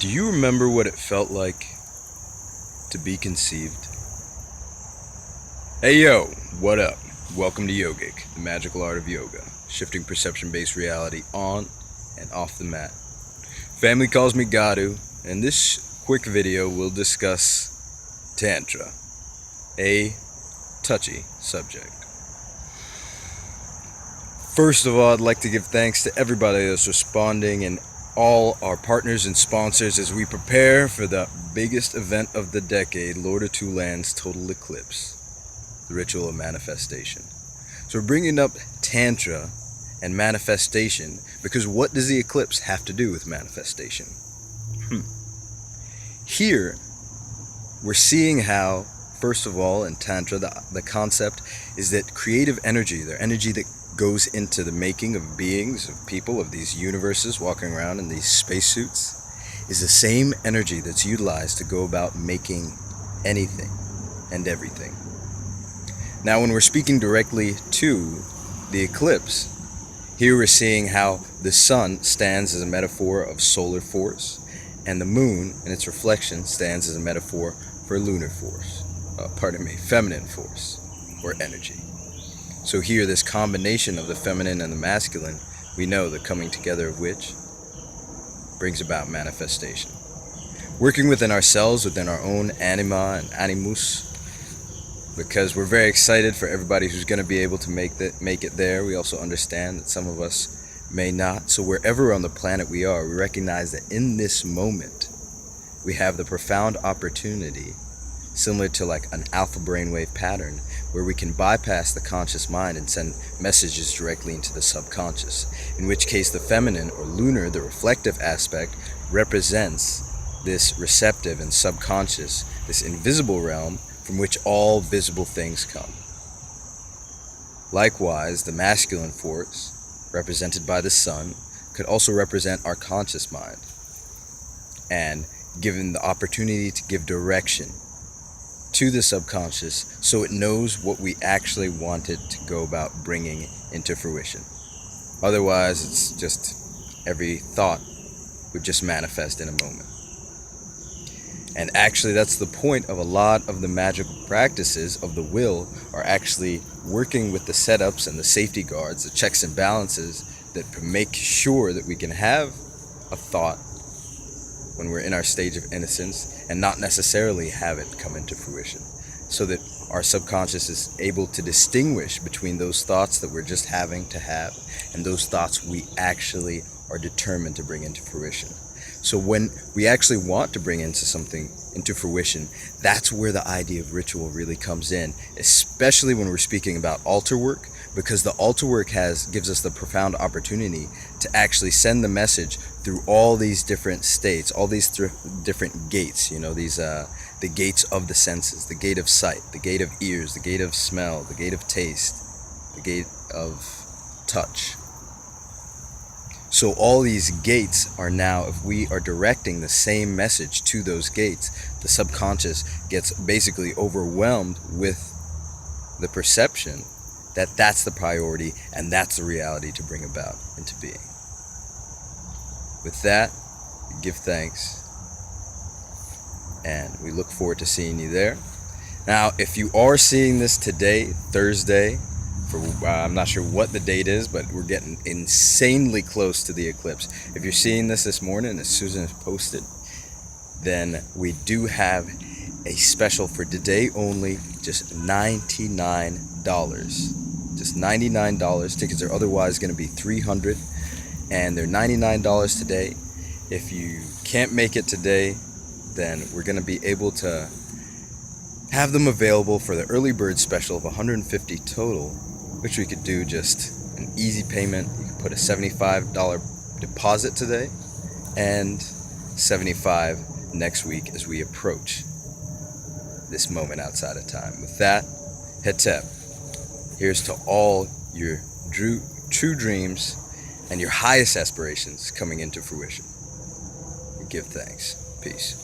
Do you remember what it felt like to be conceived? Hey yo, what up? Welcome to YOGICK, the magical art of yoga, shifting perception-based reality on and off the mat. Family calls me Gadu, and this quick video will discuss Tantra, a touchy subject. First of all, I'd like to give thanks to everybody that's responding and all our partners and sponsors as we prepare for the biggest event of the decade, Lord of Two Lands Total Eclipse, the ritual of manifestation. So we're bringing up Tantra and manifestation because what does the eclipse have to do with manifestation? Here, we're seeing how, first of all, in Tantra, the concept is that creative energy, the energy that goes into the making of beings, of people, of these universes walking around in these spacesuits, is the same energy that's utilized to go about making anything and everything. Now, when we're speaking directly to the eclipse, here we're seeing how the sun stands as a metaphor of solar force, and the moon and its reflection stands as a metaphor for lunar force, feminine force, or energy. So here, this combination of the feminine and the masculine, we know the coming together of which brings about manifestation. Working within ourselves, within our own anima and animus, because we're very excited for everybody who's going to be able to make it there. We also understand that some of us may not. So wherever on the planet we are, we recognize that in this moment, we have the profound opportunity, similar to like an alpha brainwave pattern, where we can bypass the conscious mind and send messages directly into the subconscious, in which case the feminine or lunar, the reflective aspect, represents this receptive and subconscious, this invisible realm from which all visible things come. Likewise, the masculine force, represented by the sun, could also represent our conscious mind, and given the opportunity to give direction to the subconscious so it knows what we actually wanted to go about bringing into fruition. Otherwise, it's just every thought would just manifest in a moment. And actually, that's the point of a lot of the magical practices of the will, are actually working with the setups and the safety guards, the checks and balances that make sure that we can have a thought when we're in our stage of innocence and not necessarily have it come into fruition, so that our subconscious is able to distinguish between those thoughts that we're just having to have and those thoughts we actually are determined to bring into fruition. So when we actually want to bring something into fruition, that's where the idea of ritual really comes in, especially when we're speaking about altar work, because the altar work gives us the profound opportunity to actually send the message through all these different states, all these different gates, the gates of the senses, the gate of sight, the gate of ears, the gate of smell, the gate of taste, the gate of touch. So all these gates are now, if we are directing the same message to those gates, the subconscious gets basically overwhelmed with the perception that that's the priority and that's the reality to bring about into being. With that, we give thanks, and we look forward to seeing you there. Now, if you are seeing this today, Thursday, I'm not sure what the date is, but we're getting insanely close to the eclipse. If you're seeing this morning, as Susan has posted, then we do have a special for today only, just $99. Just $99. Tickets are otherwise going to be $300, and they're $99 today. If you can't make it today, then we're going to be able to have them available for the early bird special of $150 total, which we could do just an easy payment. You can put a $75 deposit today and $75 next week as we approach this moment outside of time. With that, Hetep, here's to all your true dreams and your highest aspirations coming into fruition. We give thanks. Peace.